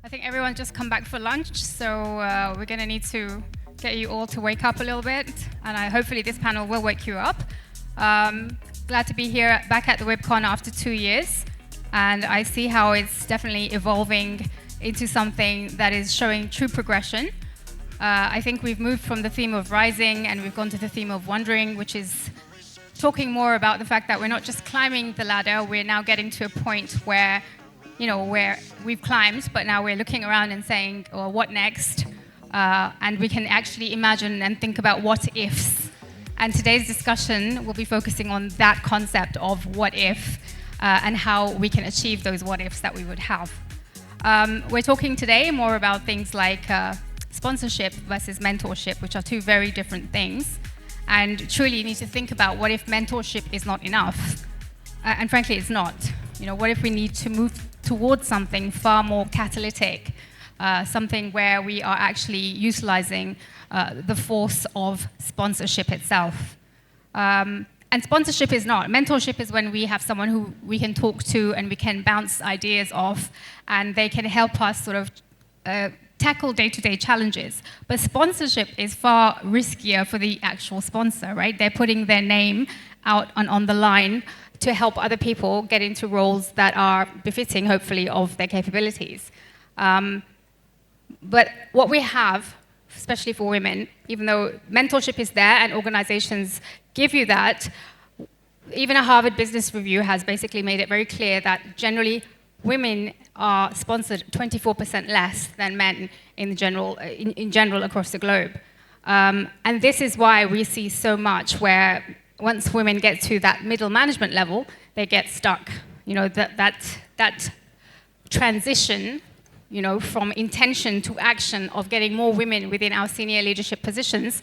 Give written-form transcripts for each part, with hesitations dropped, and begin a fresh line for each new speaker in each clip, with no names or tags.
I think everyone's just come back for lunch, so we're going to need to get you all to wake up a little bit, and hopefully this panel will wake you up. Glad to be here back at the WIBCON after 2 years, and I see how it's definitely evolving into something that is showing true progression. I think we've moved from the theme of rising and we've gone to the theme of wondering, which is talking more about the fact that we're not just climbing the ladder, we're now getting to a point where, where we've climbed, but now we're looking around and saying, well, what next? And we can actually imagine and think about what ifs. And today's discussion will be focusing on that concept of what if and how we can achieve those what ifs that we would have. We're talking today more about things like sponsorship versus mentorship, which are two very different things. And truly you need to think about what if mentorship is not enough? And frankly, it's not. What if we need to move towards something far more catalytic, something where we are actually utilizing the force of sponsorship itself. And sponsorship is not. Mentorship is when we have someone who we can talk to and we can bounce ideas off, and they can help us sort of tackle day-to-day challenges. But sponsorship is far riskier for the actual sponsor, right? They're putting their name out on the line to help other people get into roles that are befitting, hopefully, of their capabilities. But what we have, especially for women, even though mentorship is there and organizations give you that, even a Harvard Business Review has basically made it very clear that generally women are sponsored 24% less than men in general across the globe. And this is why we see so much where once women get to that middle management level, they get stuck. That transition, from intention to action of getting more women within our senior leadership positions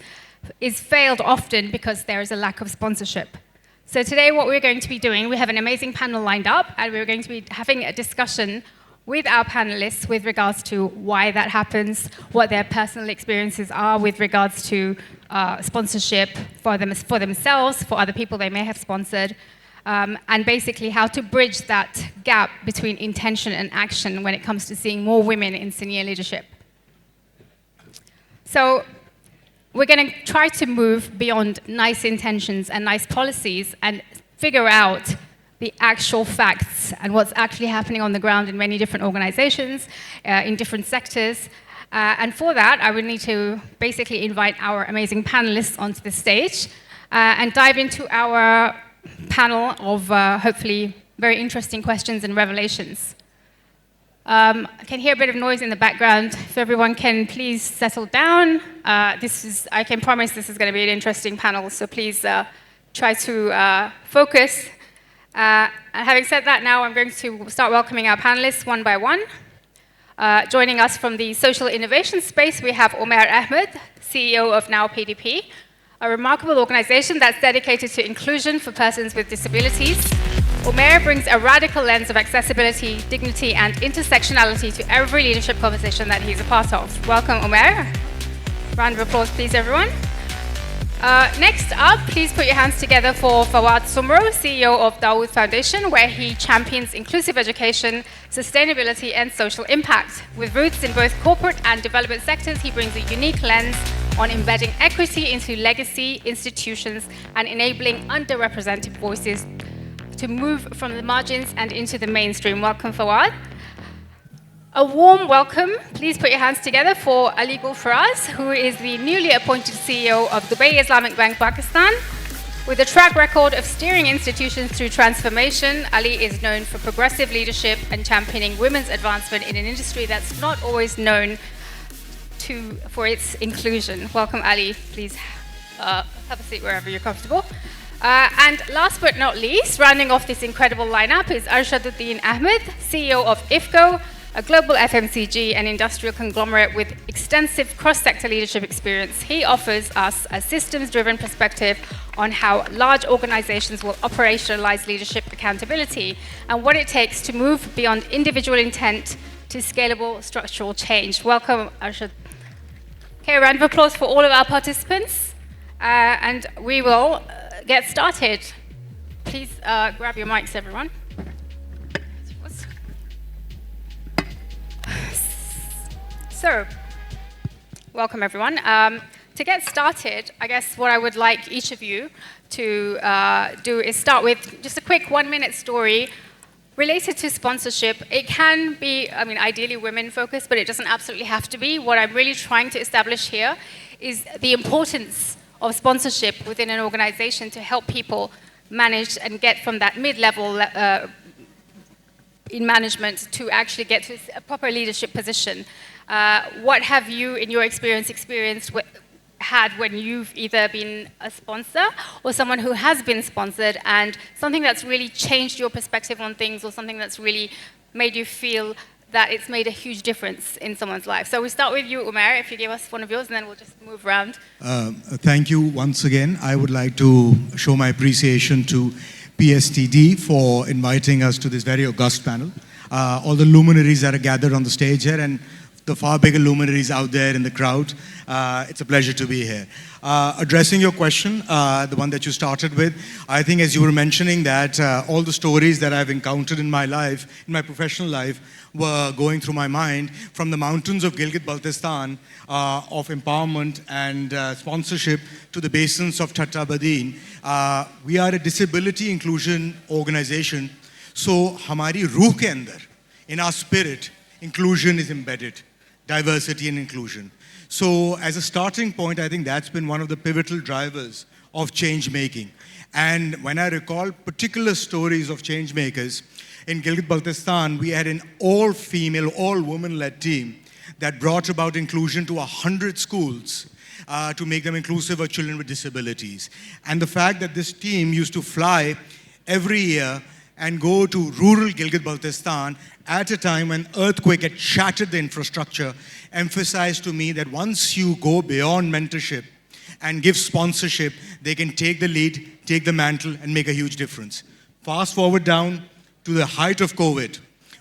is failed often because there is a lack of sponsorship. So today what we're going to be doing, we have an amazing panel lined up, and we're going to be having a discussion with our panelists with regards to why that happens, what their personal experiences are with regards to sponsorship for themselves, for other people they may have sponsored, and basically how to bridge that gap between intention and action when it comes to seeing more women in senior leadership. So we're going to try to move beyond nice intentions and nice policies and figure out the actual facts and what's actually happening on the ground in many different organizations, in different sectors. And for that, I would need to basically invite our amazing panelists onto the stage and dive into our panel of hopefully very interesting questions and revelations. I can hear a bit of noise in the background. If everyone can please settle down. I can promise this is going to be an interesting panel, so please try to focus. And having said that, now I'm going to start welcoming our panelists one by one. Joining us from the social innovation space, we have Omair Ahmed, CEO of NowPDP, a remarkable organization that's dedicated to inclusion for persons with disabilities. Omair brings a radical lens of accessibility, dignity, and intersectionality to every leadership conversation that he's a part of. Welcome, Omair. Round of applause, please, everyone. Next up, please put your hands together for Favad Soomro, CEO of Dawood Foundation, where he champions inclusive education, sustainability, and social impact. With roots in both corporate and development sectors, he brings a unique lens on embedding equity into legacy institutions and enabling underrepresented voices to move from the margins and into the mainstream. Welcome, Fawad. A warm welcome, please put your hands together for Ali Gulfaraz, who is the newly appointed CEO of Dubai Islamic Bank Pakistan. With a track record of steering institutions through transformation, Ali is known for progressive leadership and championing women's advancement in an industry that's not always known for its inclusion. Welcome, Ali. Please have a seat wherever you're comfortable. And last but not least, rounding off this incredible lineup is Arshaduddin Ahmed, CEO of IFFCO, a global FMCG and industrial conglomerate with extensive cross-sector leadership experience. He offers us a systems-driven perspective on how large organizations will operationalize leadership accountability and what it takes to move beyond individual intent to scalable structural change. Welcome, Arshad. Okay, a round of applause for all of our participants. And we will get started. Please grab your mics, everyone. So, welcome everyone. To get started, I guess what I would like each of you to do is start with just a quick 1-minute story related to sponsorship. It can be, I mean, ideally women-focused, but it doesn't absolutely have to be. What I'm really trying to establish here is the importance of sponsorship within an organization to help people manage and get from that mid-level in management to actually get to a proper leadership position. What have you, in your experience, had when you've either been a sponsor or someone who has been sponsored, and something that's really changed your perspective on things, or something that's really made you feel that it's made a huge difference in someone's life? So we start with you, Omair, if you give us one of yours, and then we'll just move around.
Thank you once again. I would like to show my appreciation to PSTD for inviting us to this very august panel. All the luminaries that are gathered on the stage here, and the far bigger luminaries out there in the crowd. It's a pleasure to be here. Addressing your question, the one that you started with, I think as you were mentioning that all the stories that I've encountered in my life, in my professional life, were going through my mind from the mountains of Gilgit-Baltistan of empowerment and sponsorship to the basins of Thatta Badin. We are a disability inclusion organization, so hamari ruh ke andar, in our spirit, inclusion is embedded. Diversity and inclusion. So as a starting point, I think that's been one of the pivotal drivers of change making. And when I recall particular stories of change makers, in Gilgit-Baltistan, we had an all-female, all-woman-led team that brought about inclusion to 100 schools to make them inclusive of children with disabilities. And the fact that this team used to fly every year and go to rural Gilgit-Baltistan at a time when earthquake had shattered the infrastructure, emphasized to me that once you go beyond mentorship and give sponsorship, they can take the lead, take the mantle, and make a huge difference. Fast forward down to the height of COVID.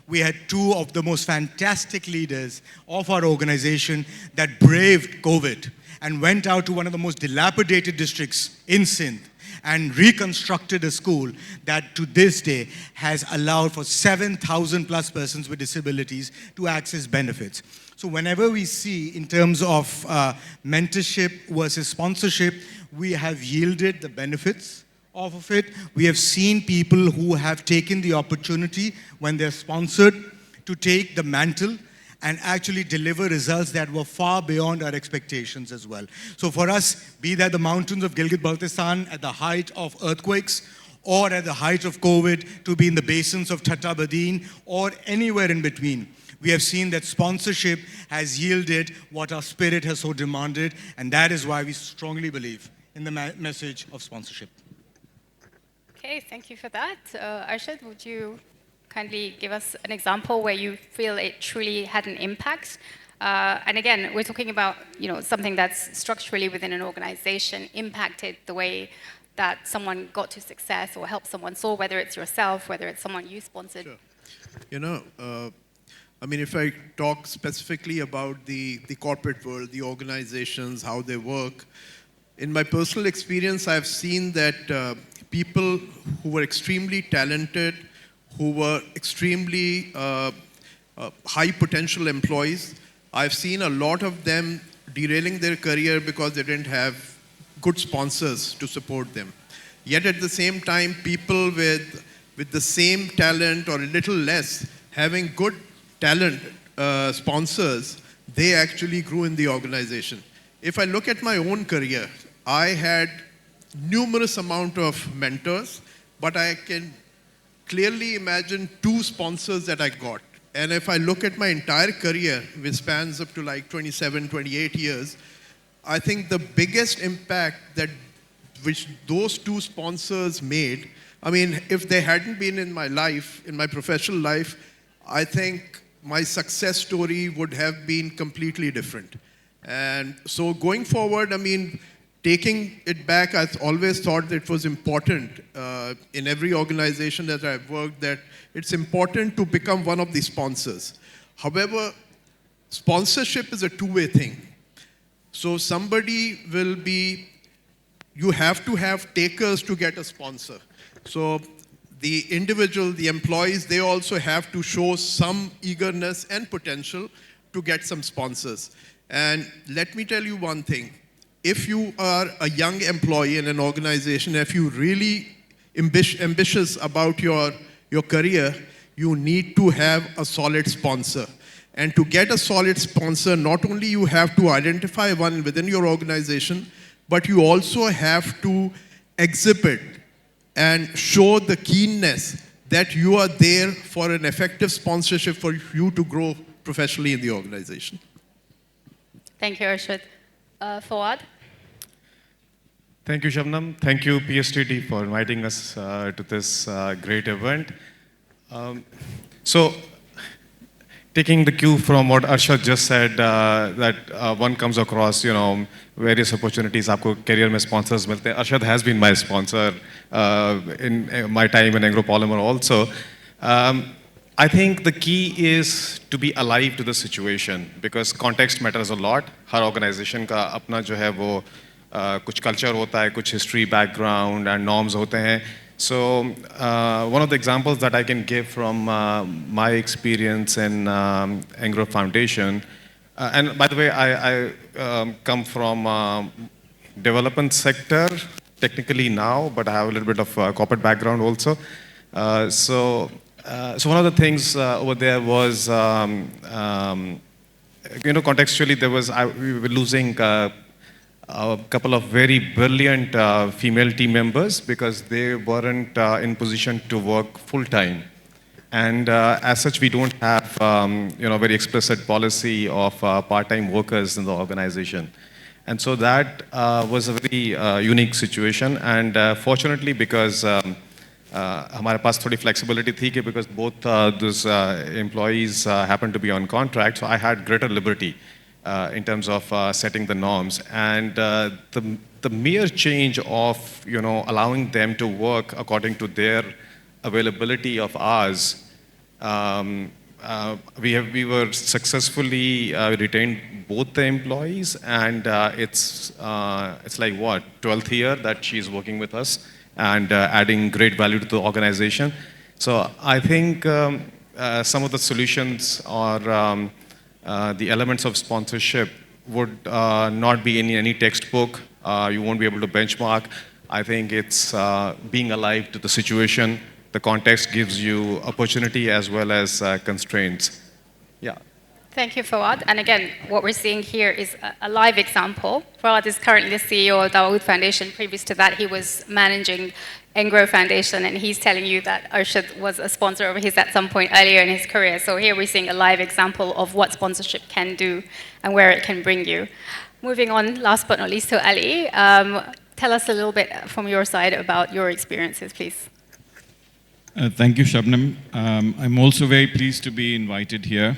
We had two of the most fantastic leaders of our organization that braved COVID and went out to one of the most dilapidated districts in Sindh and reconstructed a school that to this day has allowed for 7,000 plus persons with disabilities to access benefits. So whenever we see in terms of mentorship versus sponsorship, we have yielded the benefits off of it. We have seen people who have taken the opportunity when they're sponsored to take the mantle and actually deliver results that were far beyond our expectations as well. So for us, be that the mountains of Gilgit-Baltistan at the height of earthquakes, or at the height of COVID, to be in the basins of Thatta Badin, or anywhere in between, we have seen that sponsorship has yielded what our spirit has so demanded, and that is why we strongly believe in the message of sponsorship.
Okay, thank you for that. Arshad, would you kindly give us an example where you feel it truly had an impact? And again, we're talking about something that's structurally within an organization impacted the way that someone got to success or helped someone soar, whether it's yourself, whether it's someone you sponsored.
Sure. I mean, if I talk specifically about the corporate world, the organizations, how they work, in my personal experience, I've seen that people who were extremely talented, who were extremely high potential employees, I've seen a lot of them derailing their career because they didn't have good sponsors to support them. Yet at the same time, people with the same talent or a little less, having good talent sponsors, they actually grew in the organization. If I look at my own career, I had numerous amount of mentors, but I can clearly imagine 2 sponsors that I got. And if I look at my entire career, which spans up to like 27, 28 years, I think the biggest impact that which those 2 sponsors made, I mean, if they hadn't been in my life, in my professional life, I think my success story would have been completely different. And so going forward, I mean, taking it back, I've always thought that it was important in every organization that I've worked that it's important to become one of the sponsors. However, sponsorship is a two-way thing. So somebody will be, you have to have takers to get a sponsor. So the individual, the employees, they also have to show some eagerness and potential to get some sponsors. And let me tell you one thing. If you are a young employee in an organization, if you're really ambitious about your career, you need to have a solid sponsor. And to get a solid sponsor, not only you have to identify one within your organization, but you also have to exhibit and show the keenness that you are there for an effective sponsorship for you to grow professionally in the organization.
Thank you, Arshad. Fawad?
Thank you, Shabnam. Thank you, PSTD, for inviting us to this great event. So, taking the cue from what Arshad just said, that one comes across, various opportunities, आपको career में sponsors मिलते हैं. Arshad has been my sponsor in my time in Polymer also. I think the key is to be alive to the situation because context matters a lot. Her organization का अपना जो है वो कुछ culture होता है, कुछ history background and norms होते हैं. So one of the examples that I can give from my experience in Engro Foundation, and by the way, I come from development sector technically now, but I have a little bit of corporate background also. So one of the things over there was, contextually, we were losing a couple of very brilliant female team members because they weren't in position to work full time. And as such, we don't have very explicit policy of part-time workers in the organization. And so that was a very unique situation. And fortunately, because हमारे पास थोड़ी flexibility थी कि because both those employees happened to be on contract, so I had greater liberty in terms of setting the norms. And the mere change of allowing them to work according to their availability of hours, we were successfully retained both the employees, and it's like what, 12th year that she's working with us and adding great value to the organization. So I think some of the solutions are the elements of sponsorship would not be in any textbook. You won't be able to benchmark. I think it's being alive to the situation. The context gives you opportunity as well as constraints. Yeah.
Thank you, Fawad. And again, what we're seeing here is a live example. Fawad is currently the CEO of Dawood Foundation. Previous to that, he was managing Engro Foundation, and he's telling you that Arshad was a sponsor of his at some point earlier in his career. So here we're seeing a live example of what sponsorship can do and where it can bring you. Moving on, last but not least, to Ali. Tell us a little bit from your side about your experiences, please.
Thank you, Shabnam. I'm also very pleased to be invited here.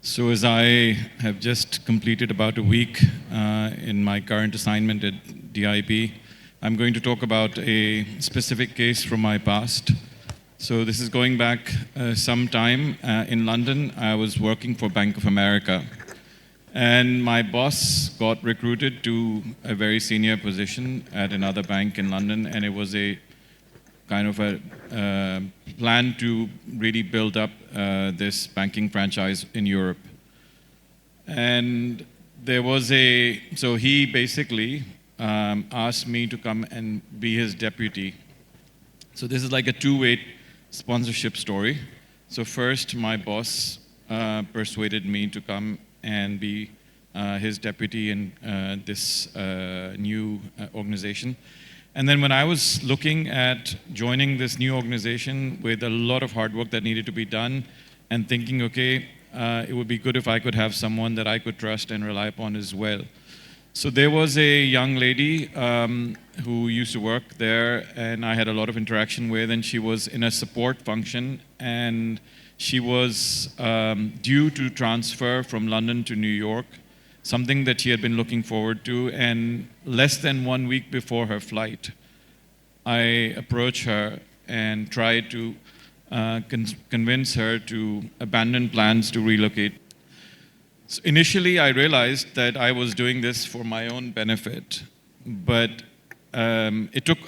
So as I have just completed about a week in my current assignment at DIP, I'm going to talk about a specific case from my past. So this is going back some time. In London, I was working for Bank of America. And my boss got recruited to a very senior position at another bank in London, and it was a kind of a plan to really build up this banking franchise in Europe. And there was so he basically asked me to come and be his deputy. So this is like a two-way sponsorship story. So first, my boss persuaded me to come and be his deputy in this new organization. And then when I was looking at joining this new organization with a lot of hard work that needed to be done and thinking, okay, it would be good if I could have someone that I could trust and rely upon as well. So there was a young lady who used to work there, and I had a lot of interaction with, and she was in a support function, and she was due to transfer from London to New York, something that she had been looking forward to, and less than 1 week before her flight, I approached her and tried to convince her to abandon plans to relocate. So initially, I realized that I was doing this for my own benefit, but it took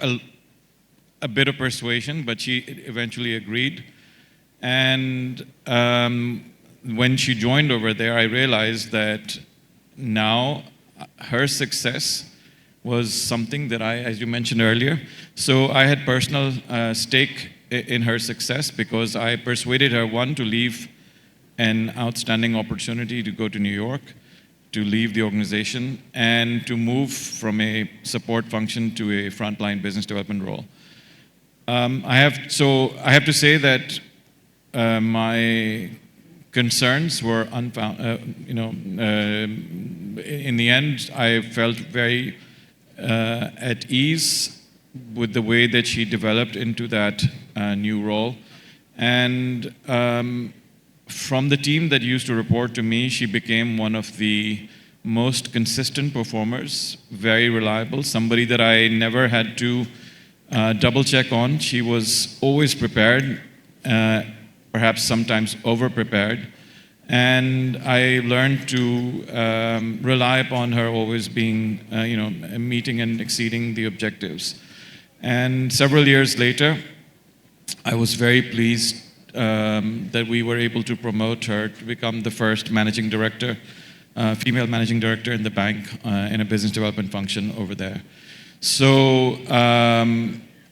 a bit of persuasion, but she eventually agreed. And when she joined over there, I realized that now her success was something that I, as you mentioned earlier, so I had personal stake in her success because I persuaded her, one, to leave an outstanding opportunity to go to New York, to leave the organization, and to move from a support function to a frontline business development role. I have to say that my concerns were unfounded. In the end, I felt very at ease with the way that she developed into that new role. And from the team that used to report to me, she became one of the most consistent performers, very reliable, somebody that I never had to double check on. She was always prepared, perhaps sometimes over-prepared. And I learned to rely upon her always being, meeting and exceeding the objectives. And several years later, I was very pleased that we were able to promote her to become the first managing director, female managing director in the bank in a business development function over there. So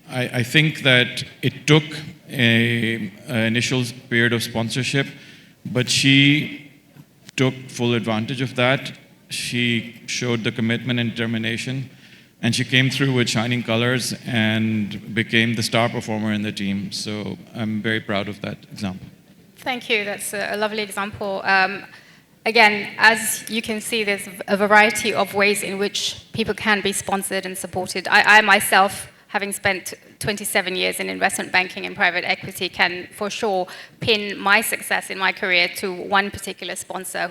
I think that it took an initial period of sponsorship, but she took full advantage of that. She showed the commitment and determination, and she came through with shining colors and became the star performer in the team. So I'm very proud of that example.
Thank you. That's a lovely example. Again, as you can see, there's a variety of ways in which people can be sponsored and supported. I myself, having spent 27 years in investment banking and private equity, can for sure pin my success in my career to one particular sponsor,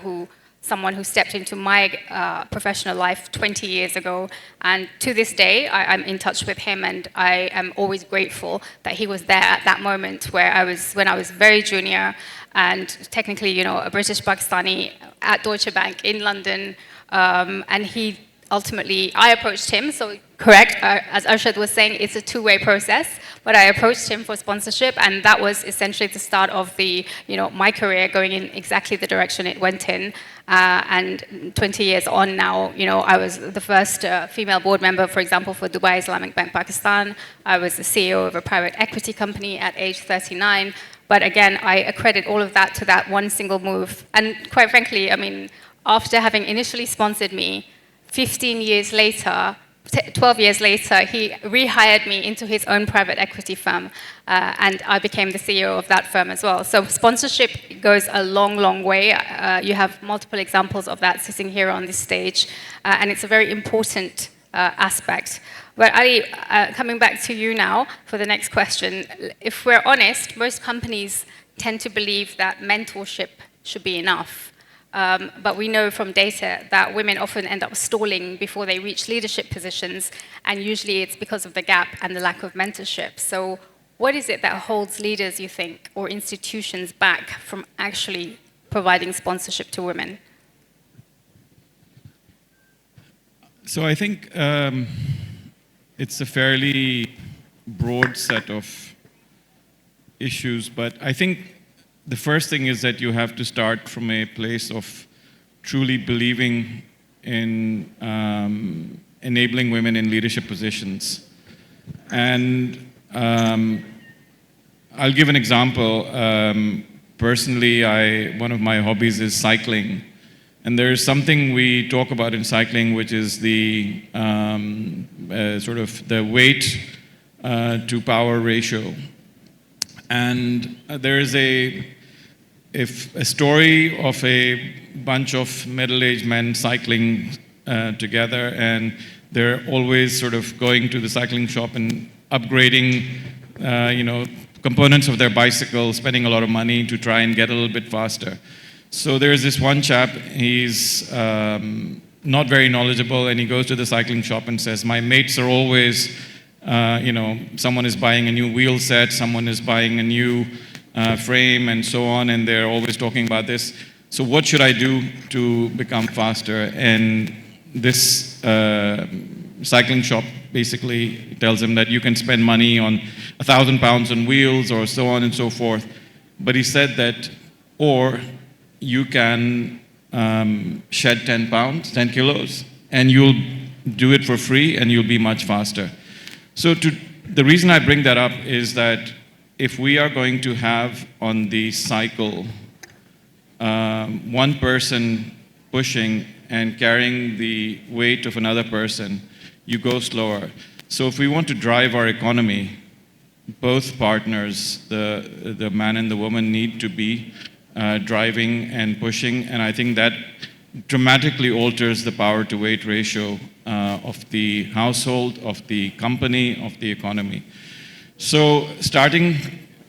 someone who stepped into my professional life 20 years ago. And to this day, I'm in touch with him, and I am always grateful that he was there at that moment when I was very junior and technically, a British Pakistani at Deutsche Bank in London. And he ultimately, I approached him, so correct, as Arshad was saying, it's a two-way process, but I approached him for sponsorship, and that was essentially the start of my career going in exactly the direction it went in. And 20 years on now, I was the first female board member, for example, for Dubai Islamic Bank Pakistan. I was the CEO of a private equity company at age 39. But again, I accredit all of that to that one single move. And quite frankly, after having initially sponsored me, 15 years later, 12 years later, he rehired me into his own private equity firm, and I became the CEO of that firm as well. So sponsorship goes a long, long way. You have multiple examples of that sitting here on this stage, and it's a very important aspect. But Ali, coming back to you now for the next question, if we're honest, most companies tend to believe that mentorship should be enough. But we know from data that women often end up stalling before they reach leadership positions, and usually it's because of the gap and the lack of mentorship. So what is it that holds leaders, you think, or institutions back from actually providing sponsorship to women?
So I think it's a fairly broad set of issues, but I think the first thing is that you have to start from a place of truly believing in enabling women in leadership positions. And I'll give an example. Personally, one of my hobbies is cycling. And there's something we talk about in cycling, which is the sort of the weight to power ratio. And there is a story of a bunch of middle-aged men cycling together, and they're always sort of going to the cycling shop and upgrading, components of their bicycle, spending a lot of money to try and get a little bit faster. So there's this one chap, he's not very knowledgeable, and he goes to the cycling shop and says, my mates are always, someone is buying a new wheel set, someone is buying a new frame and so on, and they're always talking about this. So what should I do to become faster? And this cycling shop basically tells him that you can spend money on 1,000 pounds on wheels or so on and so forth. But he said that, or you can shed 10 pounds, 10 kilos, and you'll do it for free and you'll be much faster. So the reason I bring that up is that if we are going to have on the cycle one person pushing and carrying the weight of another person, you go slower. So if we want to drive our economy, both partners, the man and the woman, need to be driving and pushing, and I think that dramatically alters the power to weight ratio of the household, of the company, of the economy. So starting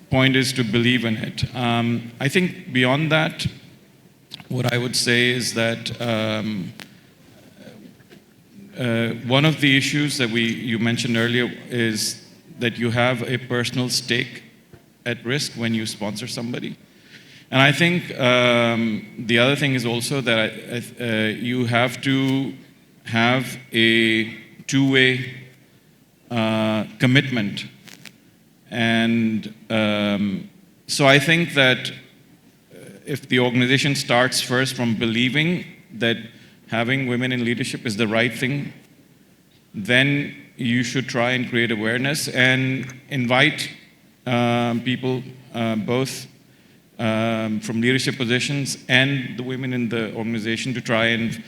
point is to believe in it. I think beyond that, what I would say is that one of the issues that you mentioned earlier is that you have a personal stake at risk when you sponsor somebody. And I think the other thing is also that you have to have a two-way commitment. And so I think that if the organization starts first from believing that having women in leadership is the right thing, then you should try and create awareness and invite people both from leadership positions and the women in the organization to try and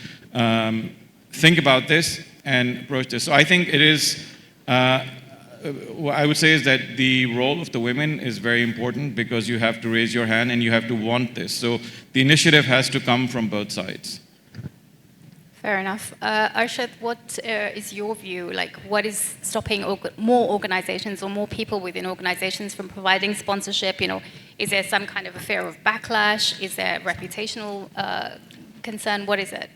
think about this and approach this. So I think it is, what I would say is that the role of the women is very important because you have to raise your hand and you have to want this. So the initiative has to come from both sides.
Fair enough. Arshad, what is your view? Like, what is stopping more organizations or more people within organizations from providing sponsorship? You know, is there some kind of a fear of backlash? Is there reputational concern? What is it?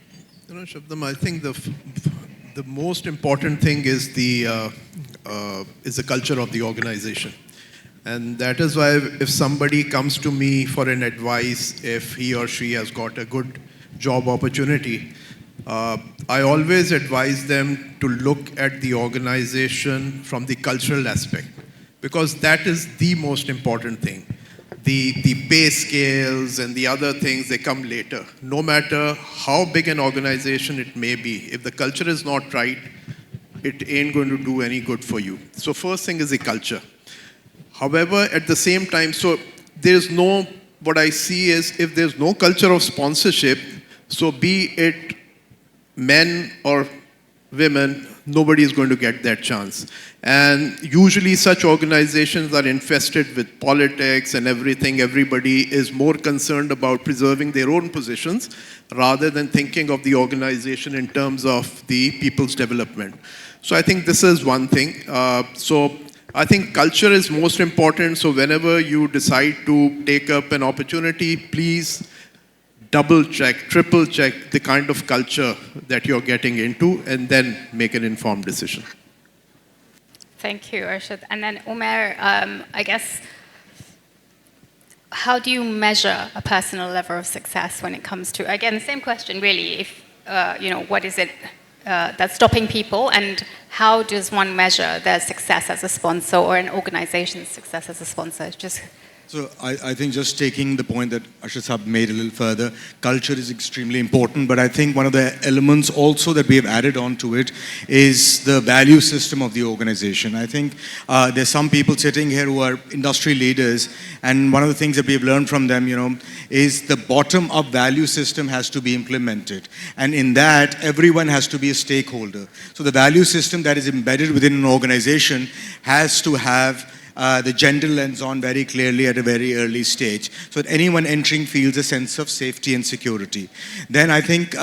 You know, Shabnam, I think the most important thing is the culture of the organization. And that is why if somebody comes to me for an advice, if he or she has got a good job opportunity, I always advise them to look at the organization from the cultural aspect, because that is the most important thing. The pay scales and the other things, they come later. No matter how big an organization it may be, if the culture is not right, it ain't going to do any good for you. So first thing is the culture. However, at the same time, so there's no, what I see is if there's no culture of sponsorship, so be it men or women, nobody is going to get that chance. And usually such organizations are infested with politics and everything. Everybody is more concerned about preserving their own positions rather than thinking of the organization in terms of the people's development. So I think this is one thing. So I think culture is most important. So whenever you decide to take up an opportunity, please double check, triple check the kind of culture that you're getting into and then make an informed decision.
Thank you, Arshad. And then Omair, I guess, how do you measure a personal level of success when it comes to, again, the same question really, if, what is it that's stopping people, and how does one measure their success as a sponsor or an organization's success as a sponsor?
So I think just taking the point that Arshad Sahab made a little further, culture is extremely important, but I think one of the elements also that we have added on to it is the value system of the organization. I think there's some people sitting here who are industry leaders, and one of the things that we have learned from them, is the bottom-up value system has to be implemented. And in that, everyone has to be a stakeholder. So the value system that is embedded within an organization has to have the gender lens on very clearly at a very early stage, so that anyone entering feels a sense of safety and security. Then I think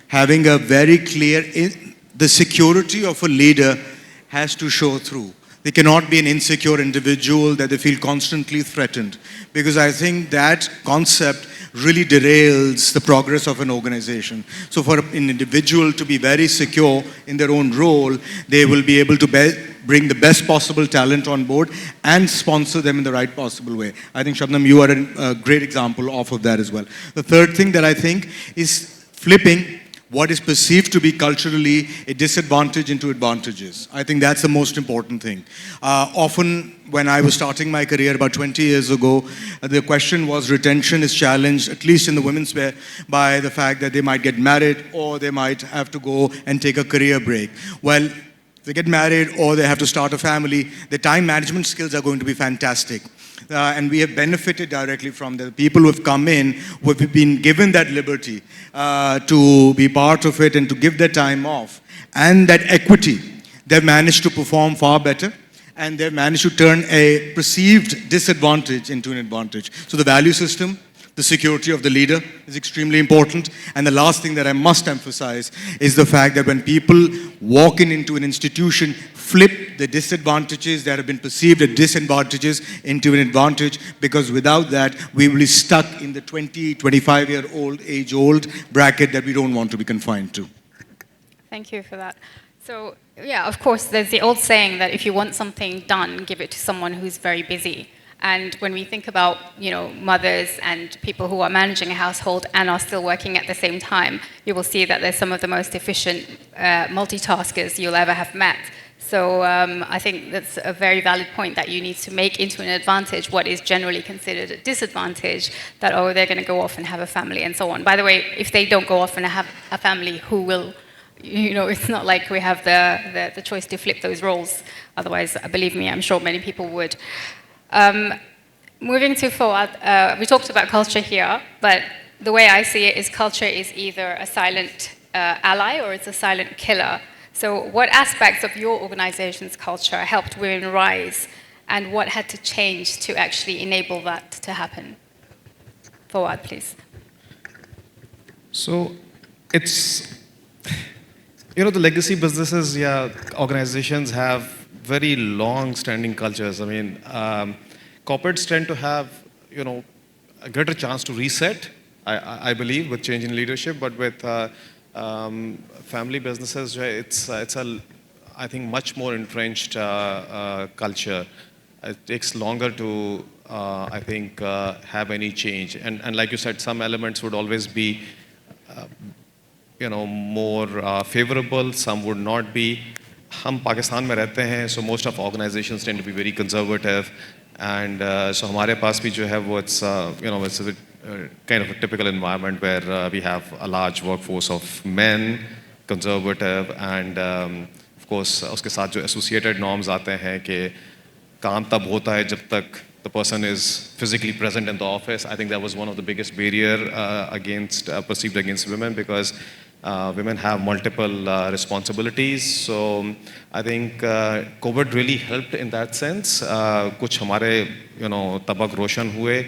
having a very clear, the security of a leader has to show through. They cannot be an insecure individual that they feel constantly threatened, because I think that concept really derails the progress of an organization. So for an individual to be very secure in their own role, they will be able to bring the best possible talent on board and sponsor them in the right possible way. I think, Shabnam, you are a great example of that as well. The third thing that I think is flipping what is perceived to be culturally a disadvantage into advantages. I think that's the most important thing. Often, when I was starting my career about 20 years ago, the question was retention is challenged, at least in the women's sphere, by the fact that they might get married or they might have to go and take a career break. Well, if they get married or they have to start a family, their time management skills are going to be fantastic. And we have benefited directly from the people who have come in, who have been given that liberty to be part of it and to give their time off. And that equity, they've managed to perform far better, and they've managed to turn a perceived disadvantage into an advantage. So the value system, the security of the leader is extremely important. And the last thing that I must emphasize is the fact that when people walk into an institution, flip the disadvantages that have been perceived as disadvantages into an advantage, because without that, we will be stuck in the 20, 25-year-old, age-old bracket that we don't want to be confined to.
Thank you for that. So, yeah, of course, there's the old saying that if you want something done, give it to someone who's very busy. And when we think about, mothers and people who are managing a household and are still working at the same time, you will see that they're some of the most efficient multitaskers you'll ever have met. So I think that's a very valid point, that you need to make into an advantage what is generally considered a disadvantage, that, oh, they're going to go off and have a family and so on. By the way, if they don't go off and have a family, who will? It's not like we have the choice to flip those roles. Otherwise, believe me, I'm sure many people would. Moving to Favad, we talked about culture here, but the way I see it is culture is either a silent ally or it's a silent killer. So what aspects of your organization's culture helped women rise, and what had to change to actually enable that to happen? Favad, please.
So it's, the legacy businesses, organizations have very long-standing cultures. I mean, corporates tend to have, a greater chance to reset, I believe, with change in leadership. But with family businesses, it's I think, much more entrenched culture. It takes longer to, I think, have any change. And like you said, some elements would always be, more favorable. Some would not be. हम पाकिस्तान में रहते हैं, so most of organizations tend to be very conservative, and so हमारे पास भी जो है वो it's it's a bit, kind of a typical environment where we have a large workforce of men, conservative, and of course उसके साथ जो associated norms आते हैं कि काम तब होता है जब तक the person is physically present in the office. I think that was one of the biggest barrier perceived against women, because women have multiple responsibilities. So I think COVID really helped in that sense. कुछ हमारे तबक रोशन हुए,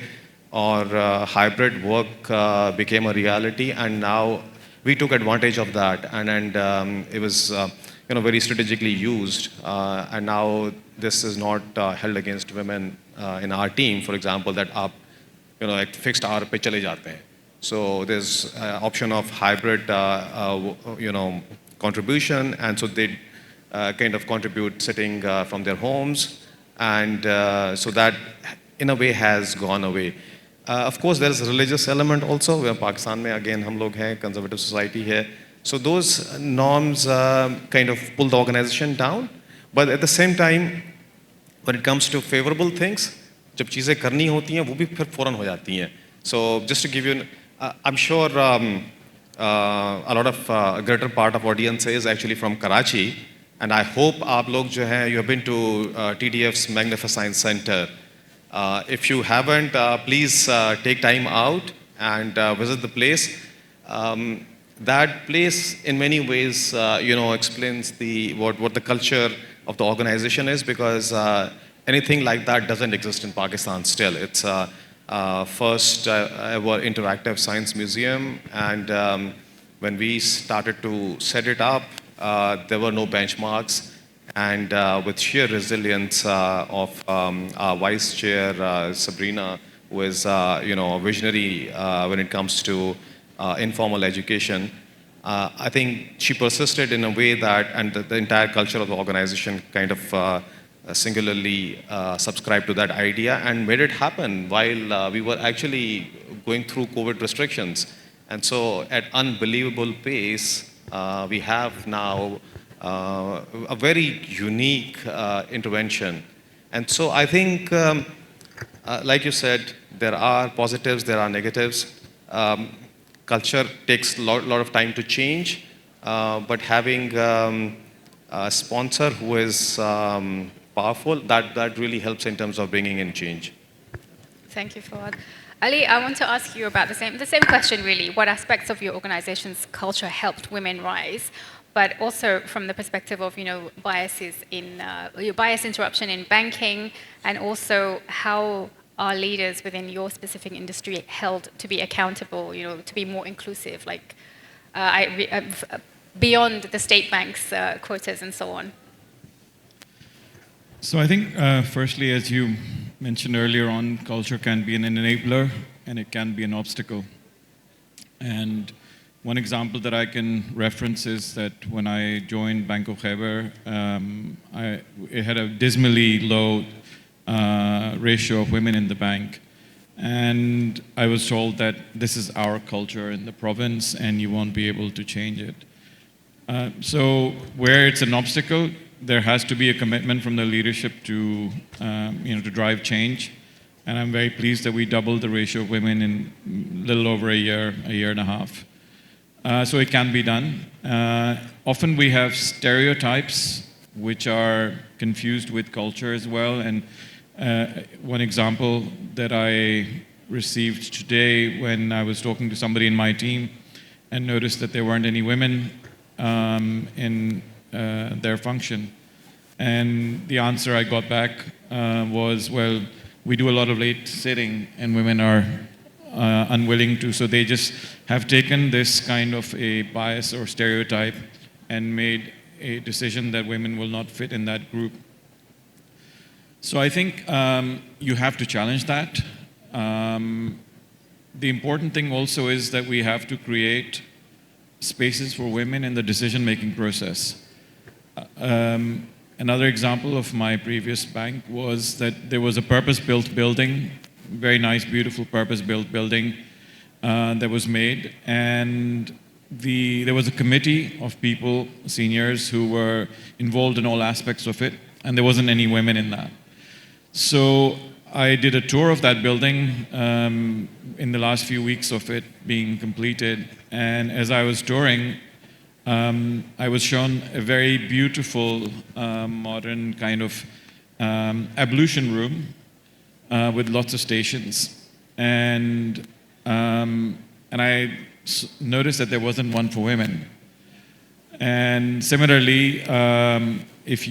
और hybrid work became a reality, and now we took advantage of that, and it was very strategically used, and now this is not held against women in our team, for example, that आप एक fixed hour पे चले जाते हैं. So there's option of hybrid, contribution, and so they kind of contribute sitting from their homes, and so that in a way has gone away. Of course, there's a religious element also. Where Pakistan में again हम लोग हैं, conservative society है. So those norms kind of pull the organization down, but at the same time, when it comes to favorable things, जब चीज़ें करनी होती हैं वो भी फिर फौरन हो जाती हैं. So just to give you I'm sure a lot of greater part of audience is actually from Karachi, and I hope आप लोग जो हैं, you have been to TDF's Magnificence Center. If you haven't, please take time out and visit the place. That place in many ways explains what the culture of the organization is, because anything like that doesn't exist in Pakistan still. It's first ever interactive science museum, and when we started to set it up, there were no benchmarks, and with sheer resilience of our vice chair Sabrina, who is a visionary when it comes to informal education. I think she persisted in a way that, and the entire culture of the organization kind of singularly subscribed to that idea and made it happen while we were actually going through COVID restrictions. And so at unbelievable pace, we have now a very unique intervention. And so I think, like you said, there are positives, there are negatives. Culture takes a lot of time to change, but having a sponsor who is powerful, that really helps in terms of bringing in change.
Thank you, Fawad. Ali, I want to ask you about the same question, really. What aspects of your organization's culture helped women rise? But also from the perspective of, biases in, bias interruption in banking, and also how are leaders within your specific industry held to be accountable, to be more inclusive, like beyond the state bank's quotas and so on?
So I think, firstly, as you mentioned earlier on, culture can be an enabler and it can be an obstacle. And one example that I can reference is that when I joined Bank of Khyber, it had a dismally low ratio of women in the bank. And I was told that this is our culture in the province and you won't be able to change it. So where it's an obstacle, there has to be a commitment from the leadership to, to drive change. And I'm very pleased that we doubled the ratio of women in a little over a year and a half. So it can be done. Often we have stereotypes which are confused with culture as well. And one example that I received today when I was talking to somebody in my team and noticed that there weren't any women in their function. And the answer I got back was, well, we do a lot of late sitting and women are unwilling to, so they just have taken this kind of a bias or stereotype and made a decision that women will not fit in that group. So I think you have to challenge that. The important thing also is that we have to create spaces for women in the decision-making process. Another example of my previous bank was that there was a purpose-built building, very nice, beautiful purpose-built building that was made, and there was a committee of people, seniors, who were involved in all aspects of it, and there wasn't any women in that. So I did a tour of that building in the last few weeks of it being completed, and as I was touring, I was shown a very beautiful, modern kind of ablution room with lots of stations, and I noticed that there wasn't one for women. And similarly, if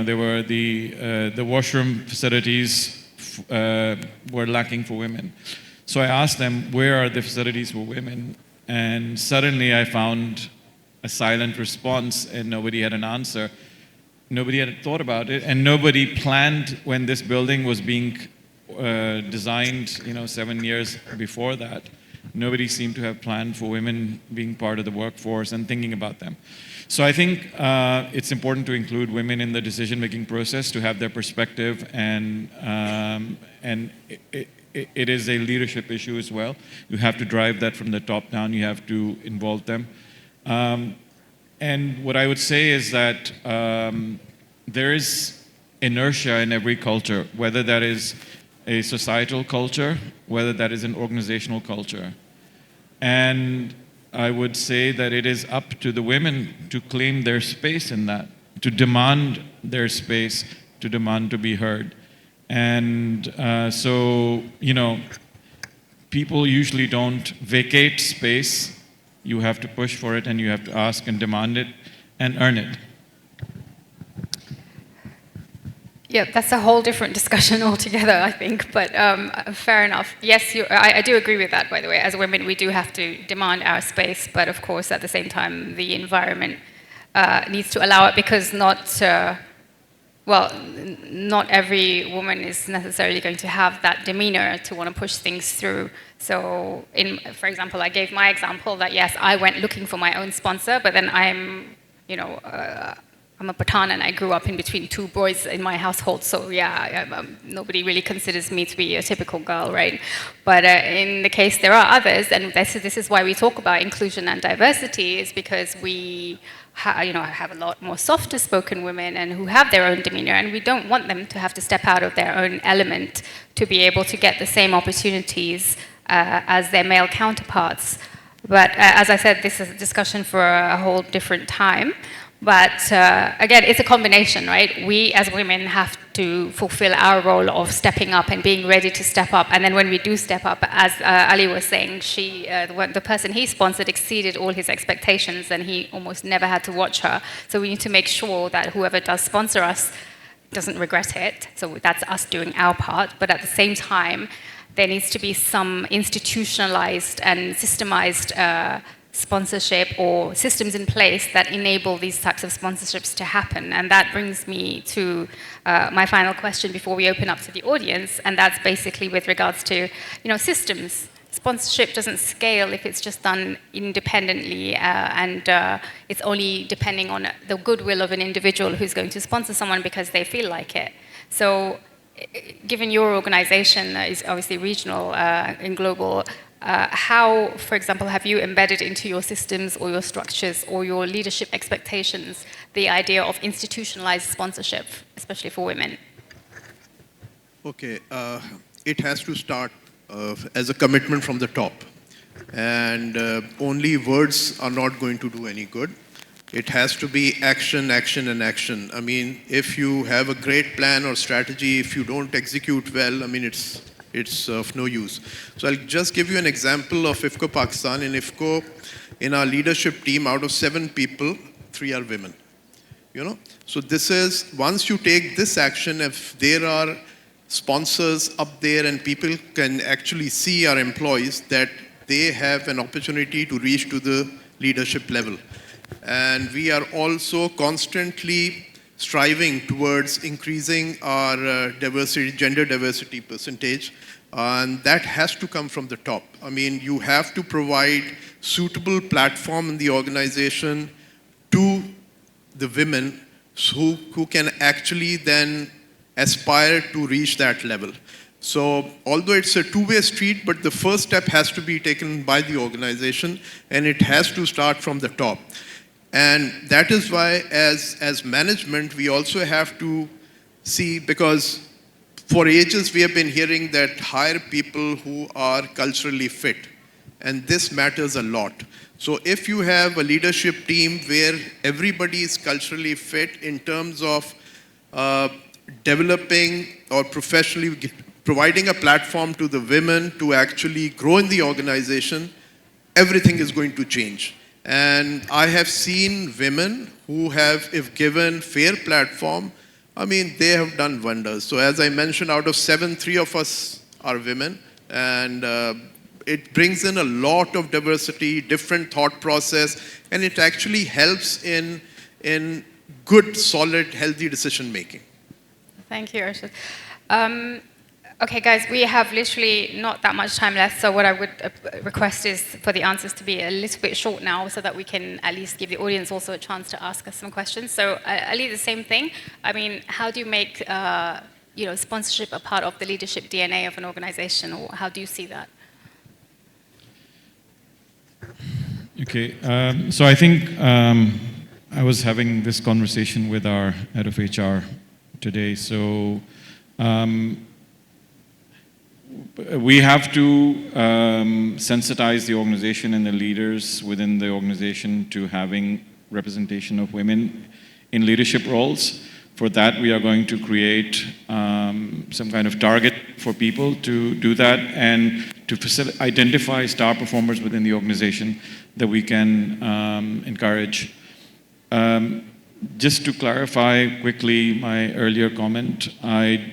there were the washroom facilities were lacking for women. So I asked them, where are the facilities for women? And suddenly I found a silent response and nobody had an answer. Nobody had thought about it, and nobody planned when this building was being designed, 7 years before that. Nobody seemed to have planned for women being part of the workforce and thinking about them. So I think it's important to include women in the decision-making process, to have their perspective, and it is a leadership issue as well. You have to drive that from the top down. You have to involve them. And what I would say is that there is inertia in every culture, whether that is a societal culture, whether that is an organizational culture. And I would say that it is up to the women to claim their space in that, to demand their space, to demand to be heard. And people usually don't vacate space. You have to push for it, and you have to ask and demand it and earn it.
Yeah, that's a whole different discussion altogether, I think, but fair enough. Yes, I do agree with that, by the way. As women, we do have to demand our space, but of course, at the same time, the environment needs to allow it, because not every woman is necessarily going to have that demeanor to want to push things through. So, for example, I gave my example that, yes, I went looking for my own sponsor, but then I'm I'm a Pathan and I grew up in between two boys in my household, so yeah, nobody really considers me to be a typical girl, right? But in the case there are others, and this is why we talk about inclusion and diversity, is because we have a lot more softer spoken women and who have their own demeanor, and we don't want them to have to step out of their own element to be able to get the same opportunities as their male counterparts. But as I said, this is a discussion for a whole different time. But again, it's a combination, right? We as women have to fulfill our role of stepping up and being ready to step up. And then when we do step up, as Ali was saying, the person he sponsored exceeded all his expectations and he almost never had to watch her. So we need to make sure that whoever does sponsor us doesn't regret it. So that's us doing our part. But at the same time, there needs to be some institutionalized and systemized sponsorship or systems in place that enable these types of sponsorships to happen. And that brings me to my final question before we open up to the audience, and that's basically with regards to systems. Sponsorship doesn't scale if it's just done independently and it's only depending on the goodwill of an individual who's going to sponsor someone because they feel like it. So given your organization is obviously regional and global, how, for example, have you embedded into your systems or your structures or your leadership expectations the idea of institutionalized sponsorship, especially for women?
Okay, it has to start as a commitment from the top. And only words are not going to do any good. It has to be action, action, and action. I mean, if you have a great plan or strategy, if you don't execute well, I mean, it's of no use. So I'll just give you an example of IFFCO Pakistan. In IFFCO, in our leadership team, out of 7 people, 3 are women. So this is, once you take this action, if there are sponsors up there and people can actually see our employees that they have an opportunity to reach to the leadership level. And we are also constantly striving towards increasing our gender diversity percentage, and that has to come from the top. I mean, you have to provide suitable platform in the organization to the women who can actually then aspire to reach that level. So although it's a two-way street, but the first step has to be taken by the organization, and it has to start from the top. And that is why as management, we also have to see, because for ages we have been hearing that hire people who are culturally fit, and this matters a lot. So if you have a leadership team where everybody is culturally fit in terms of developing or professionally providing a platform to the women to actually grow in the organization, everything is going to change. And I have seen women who have, if given fair platform, I mean, they have done wonders. So as I mentioned, out of 7, 3 of us are women, and it brings in a lot of diversity, different thought process, and it actually helps in good, solid, healthy decision making.
Thank you, Arshad. Okay, guys, we have literally not that much time left, so what I would request is for the answers to be a little bit short now so that we can at least give the audience also a chance to ask us some questions. So, Ali, the same thing. I mean, how do you make sponsorship a part of the leadership DNA of an organization, or how do you see that?
Okay, so I think I was having this conversation with our head of HR today. So we have to sensitize the organization and the leaders within the organization to having representation of women in leadership roles. For that, we are going to create some kind of target for people to do that and to identify star performers within the organization that we can encourage. Just to clarify quickly my earlier comment, I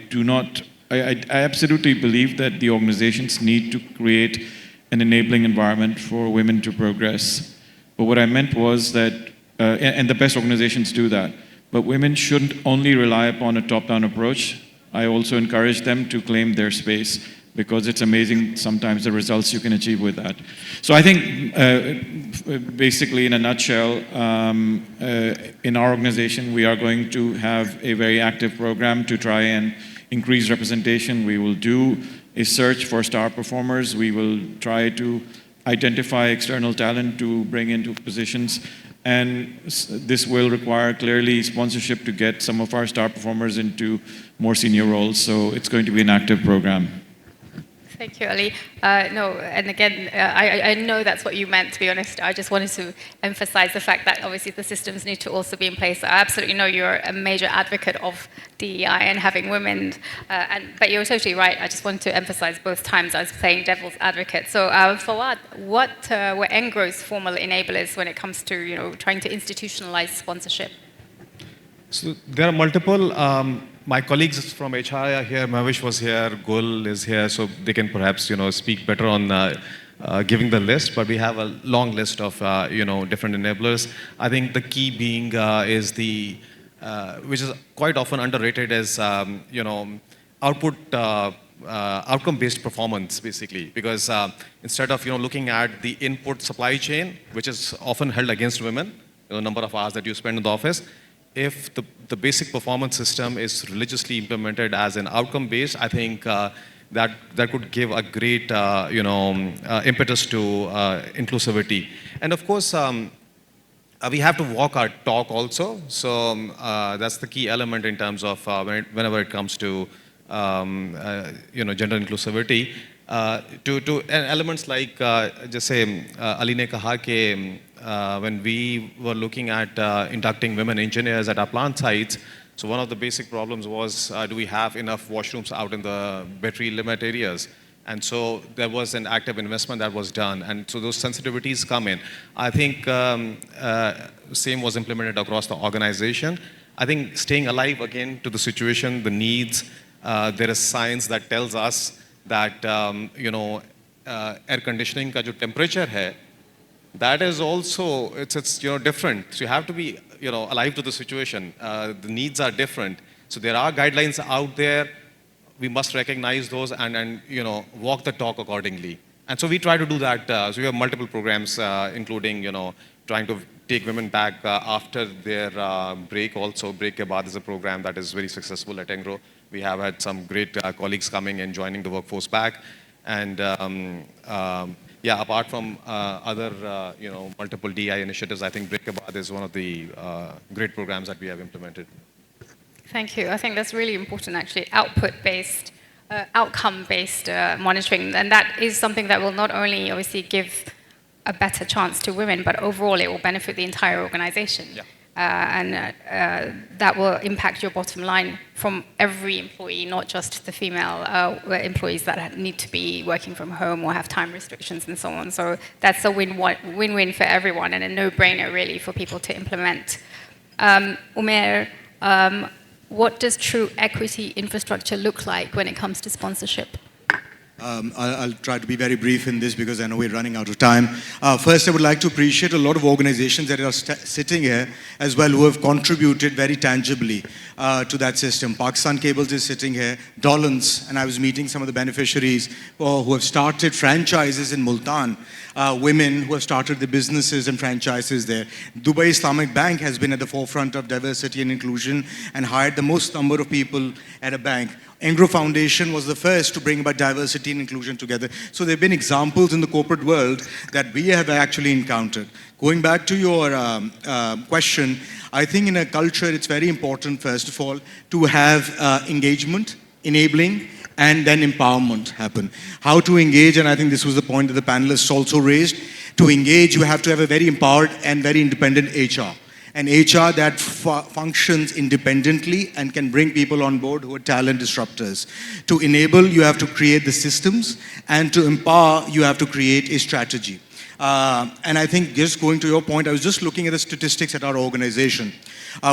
absolutely believe that the organizations need to create an enabling environment for women to progress. But what I meant was that, and the best organizations do that, but women shouldn't only rely upon a top-down approach. I also encourage them to claim their space, because it's amazing sometimes the results you can achieve with that. So I think basically, in a nutshell, in our organization, we are going to have a very active program to try and increase representation. We will do a search for star performers. We will try to identify external talent to bring into positions. And this will require clearly sponsorship to get some of our star performers into more senior roles. So it's going to be an active program.
Thank you, Ali. No, and again, I know that's what you meant, to be honest. I just wanted to emphasize the fact that obviously the systems need to also be in place. I absolutely know you're a major advocate of DEI and having women, but you're totally right. I just wanted to emphasize both times I was playing devil's advocate. So, Fawad, what were NGRO's formal enablers when it comes to trying to institutionalize sponsorship?
So there are multiple. My colleagues from HR are here. Mavish was here. Gul is here, so they can perhaps speak better on giving the list. But we have a long list of different enablers. I think the key being is the which is quite often underrated as outcome-based performance, basically, because instead of looking at the input supply chain, which is often held against women, the number of hours that you spend in the office. If the basic performance system is religiously implemented as an outcome-based, I think that could give a great impetus to inclusivity. And of course, we have to walk our talk also. So that's the key element in terms of whenever it comes to gender inclusivity. To elements like just say Ali ne kaha ke when we were looking at inducting women engineers at our plant sites, so one of the basic problems was do we have enough washrooms out in the battery limit areas? And so there was an active investment that was done, and so those sensitivities come in. I think same was implemented across the organization. I think staying alive again to the situation, the needs, there is science that tells us that air conditioning ka jo temperature hai, that is also it's different. So you have to be alive to the situation. The needs are different. So there are guidelines out there. We must recognize those and walk the talk accordingly. And so we try to do that. So we have multiple programs, including trying to take women back after their break. Also, Break Ke Baad is a program that is very successful at NGRO. We have had some great colleagues coming and joining the workforce back. And apart from other multiple DI initiatives, I think Break Ke Baad is one of the great programs that we have implemented.
Thank you. I think that's really important, actually, output-based, outcome-based monitoring. And that is something that will not only obviously give a better chance to women, but overall it will benefit the entire organization.
Yeah.
That will impact your bottom line from every employee, not just the female employees that need to be working from home or have time restrictions and so on. So that's a win-win for everyone and a no-brainer really for people to implement. Omair, what does true equity infrastructure look like when it comes to sponsorship?
I'll try to be very brief in this because I know we're running out of time. First, I would like to appreciate a lot of organizations that are sitting here as well who have contributed very tangibly to that system. Pakistan Cables is sitting here, Dollans, and I was meeting some of the beneficiaries who have started franchises in Multan, women who have started the businesses and franchises there. Dubai Islamic Bank has been at the forefront of diversity and inclusion and hired the most number of people at a bank. NGRO Foundation was the first to bring about diversity and inclusion together. So there have been examples in the corporate world that we have actually encountered. Going back to your question, I think in a culture it's very important, first of all, to have engagement, enabling, and then empowerment happen. How to engage, and I think this was the point that the panelists also raised. To engage, you have to have a very empowered and very independent HR. An HR that functions independently and can bring people on board who are talent disruptors. To enable, you have to create the systems, and to empower, you have to create a strategy. And I think just going to your point, I was just looking at the statistics at our organization.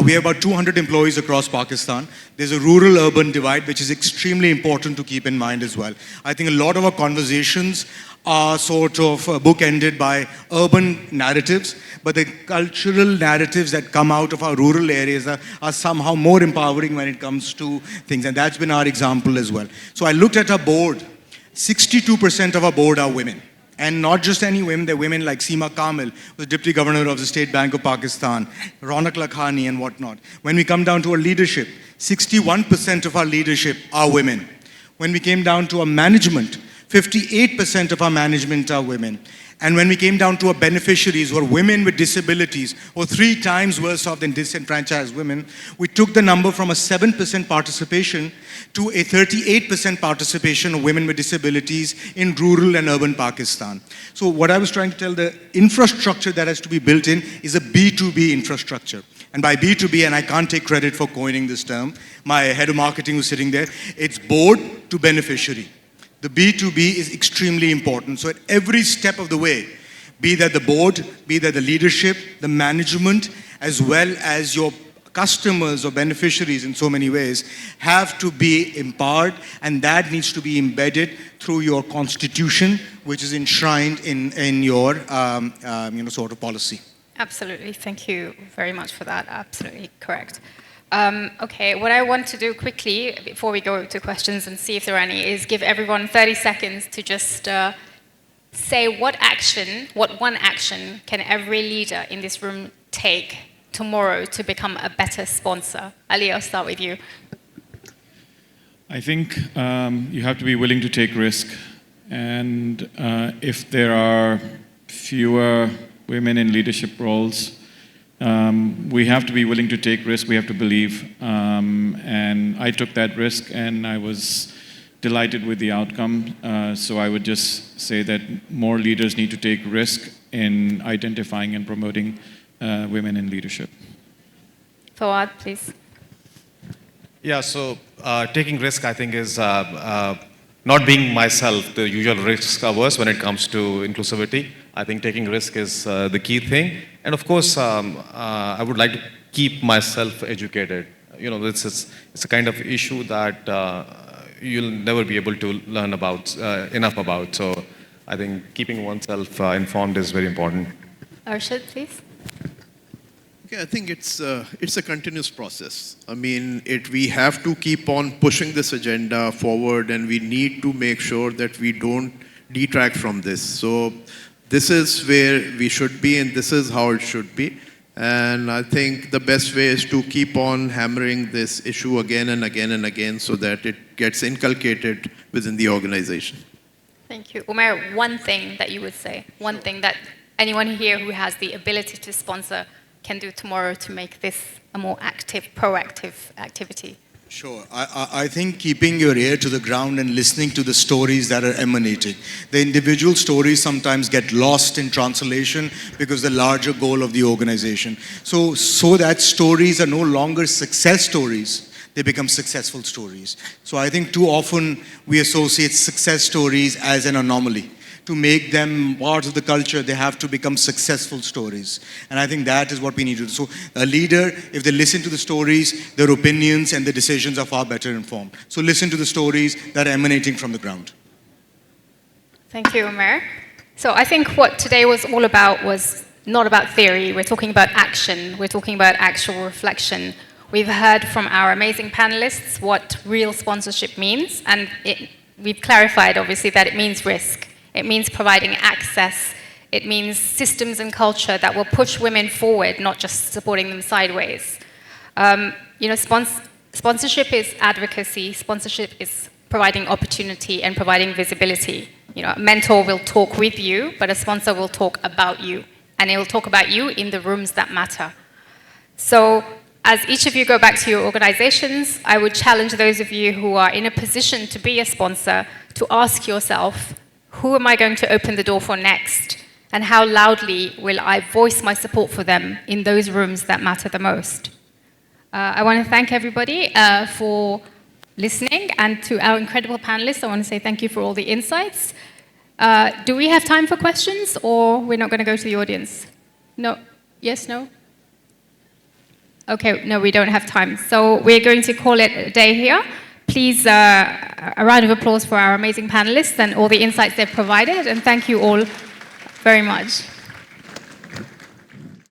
We have about 200 employees across Pakistan. There's a rural-urban divide, which is extremely important to keep in mind as well. I think a lot of our conversations are sort of bookended by urban narratives, but the cultural narratives that come out of our rural areas are somehow more empowering when it comes to things, and that's been our example as well. So I looked at our board. 62% of our board are women. And not just any women, there are women like Seema Kamil, who's Deputy Governor of the State Bank of Pakistan, Ronak Lakhani and whatnot. When we come down to our leadership, 61% of our leadership are women. When we came down to our management, 58% of our management are women. And when we came down to our beneficiaries, who are women with disabilities, or 3 times worse off than disenfranchised women, we took the number from a 7% participation to a 38% participation of women with disabilities in rural and urban Pakistan. So what I was trying to tell, the infrastructure that has to be built in is a B2B infrastructure. And by B2B, and I can't take credit for coining this term, my head of marketing was sitting there, it's board to beneficiary. The B2B is extremely important. So at every step of the way, be that the board, be that the leadership, the management, as well as your customers or beneficiaries in so many ways, have to be empowered, and that needs to be embedded through your constitution, which is enshrined in your sort of policy.
Absolutely. Thank you very much for that. Absolutely correct. Okay, what I want to do quickly, before we go to questions and see if there are any, is give everyone 30 seconds to just say what one action can every leader in this room take tomorrow to become a better sponsor. Ali, I'll start with you.
I think you have to be willing to take risk. And if there are fewer women in leadership roles, we have to be willing to take risk, we have to believe. And I took that risk and I was delighted with the outcome. So I would just say that more leaders need to take risk in identifying and promoting women in leadership.
Fawad, please.
Yeah, so taking risk, I think, is not being myself, the usual risk averse when it comes to inclusivity. I think taking risk is the key thing. And of course, I would like to keep myself educated. You know, it's a kind of issue that you'll never be able to learn about enough about. So I think keeping oneself informed is very important.
Arshad, please.
Okay, I think it's a continuous process. I mean, we have to keep on pushing this agenda forward, and we need to make sure that we don't detract from this. So this is where we should be, and this is how it should be. And I think the best way is to keep on hammering this issue again and again and again so that it gets inculcated within the organization.
Thank you. Omair, one thing that you would say, one thing that anyone here who has the ability to sponsor can do tomorrow to make this a more active, proactive activity?
Sure. I think keeping your ear to the ground and listening to the stories that are emanating. The individual stories sometimes get lost in translation because the larger goal of the organization. So that stories are no longer success stories, they become successful stories. So I think too often we associate success stories as an anomaly. To make them part of the culture, they have to become successful stories. And I think that is what we need to do. So a leader, if they listen to the stories, their opinions and the decisions are far better informed. So listen to the stories that are emanating from the ground.
Thank you, Omair. So I think what today was all about was not about theory. We're talking about action. We're talking about actual reflection. We've heard from our amazing panelists what real sponsorship means. And we've clarified, obviously, that it means risk. It means providing access. It means systems and culture that will push women forward, not just supporting them sideways. Sponsorship is advocacy. Sponsorship is providing opportunity and providing visibility. A mentor will talk with you, but a sponsor will talk about you. And it will talk about you in the rooms that matter. So as each of you go back to your organizations, I would challenge those of you who are in a position to be a sponsor to ask yourself, who am I going to open the door for next? And how loudly will I voice my support for them in those rooms that matter the most? I want to thank everybody for listening, and to our incredible panelists, I want to say thank you for all the insights. Do we have time for questions, or we're not going to go to the audience? No? Yes, no? Okay, no, we don't have time. So we're going to call it a day here. Please, a round of applause for our amazing panelists and all the insights they've provided, and thank you all very much.